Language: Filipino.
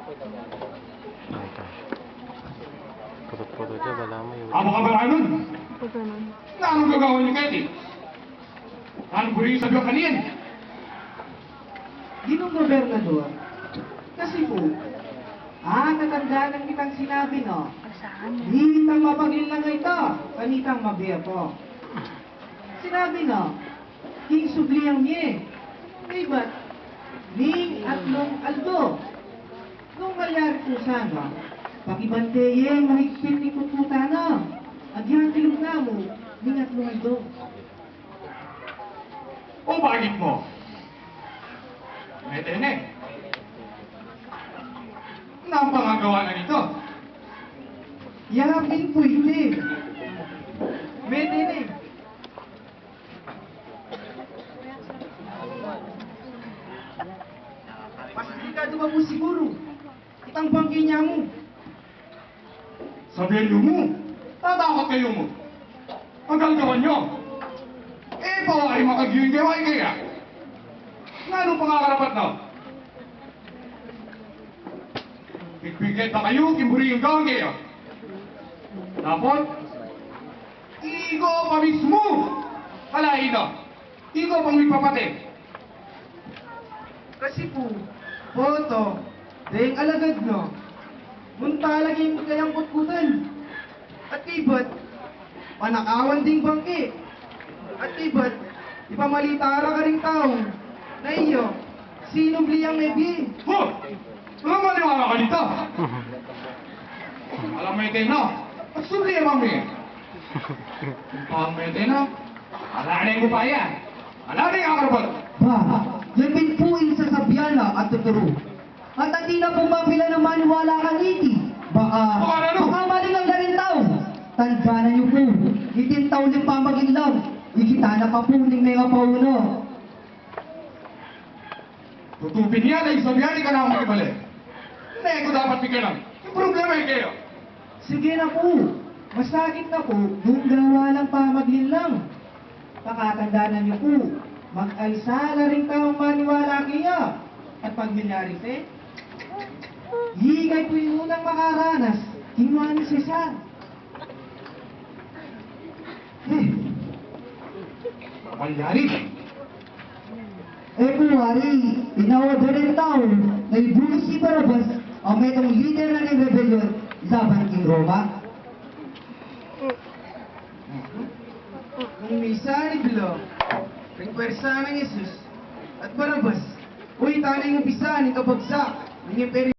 Ay, ka. Purot-purot dyan, wala mo yun. Amo ka ba nun? O ganun. Na anong gagawin niyo kayo? Ano po rin sabi ko kanyan? Ginong gobernador, kasi po, natandaan kitang sinabi, no? Saan? Hitang mapagil na ito, kanitang mabiya po. Sinabi, no? King subliyang niye. May ba't? Ning atlong aldo. Nung malyari po sana, pakibanteye, mahigpit ni kututa na. Agyan tilog na mo, ning atlong aldo. O bakit mo? Metene. Ano ang pangagawa na nito? Yamin po hindi. Medene. Mas delikado ba po siguro? Itang bangkay niya mo. Sabihin niyo mo. Tatakot kayo mo. Ang gagawan niyo. Bawa ay makagiyong gawa kaya. Nga anong pangakarapat na? Bigbiget na kayo, kimburi yung gawang kaya. Dapat, igo pa mismo. Kalahin na. Igo pang mipapate. Kasi po, boto, dahil alagad no, munta lagi mo kayang kutkutan. At iba't, panakawan ding bangke. At iba't, ipamalitara ka rin taong na iyo, sinubliyang mebi. Ho! Ano maniwala ka dito? Alam mo ito na. Pagsuli ang mami. Ang mo ito na. Alalay ko pa yan. Alalay ang karapot. Ba, yan din po sasabihan na at tuturo. At hindi na po mapila na maniwala ka niti. Baka maling ang rin tao. Tandaan niyo po, itintaw ng pamaginlaw. Ikita na pa po ng mga pauno. Tutupin niya na isabihan ka na ako makibalik. Hindi ko dapat bigyan. Yung problema ay kayo. Sige na po, masakit na po, yung gawa ng pamaginlaw. Pakatandaan niyo po, mag-alsa na rin taong maniwala kaya. At pag milyari higay po yung unang makaranas, kinuha ni Cesar. Malyari. Kuwari, inawad rin tao na ibulis si Barabas ang metong leader na ng rebellion laban kay Roma. Nung misa ni Bilo, ringpwersa ng Jesus at Barabas, uy tanay ng bisa ni kabagsak ng imperyo.